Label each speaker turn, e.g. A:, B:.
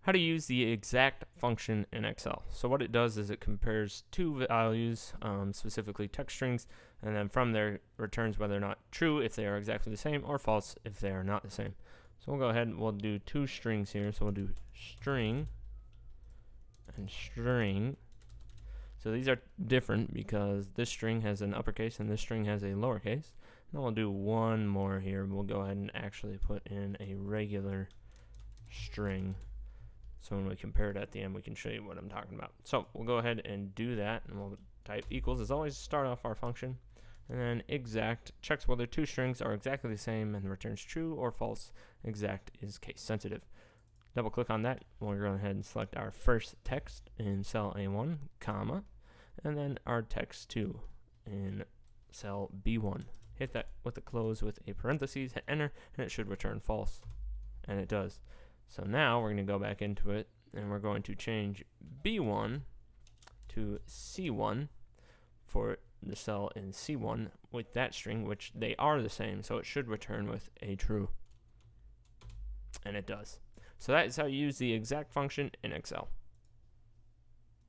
A: how to use the exact function in Excel. So what it does is it compares two values, specifically text strings, and then from there returns whether or not true if they are exactly the same or false if they are not the same. So we'll go ahead and we'll do two strings here. So we'll do string and string. So these are different because this string has an uppercase and this string has a lowercase. And we'll do one more here. We'll go ahead and actually put in a regular string. So when we compare it at the end, we can show you what I'm talking about. So we'll go ahead and do that, and we'll type equals, as always, start off our function. And then exact checks whether two strings are exactly the same and returns true or false. Exact is case sensitive. Double click on that. We'll go ahead and select our first text in cell A1, comma, and then our text 2 in cell B1. Hit that with the close with a parentheses, hit enter, and it should return false. And it does. So now we're going to go back into it, and we're going to change B1 to C1 for the cell in C1 with that string, which they are the same, so it should return with a true. And it does. So that is how you use the exact function in Excel.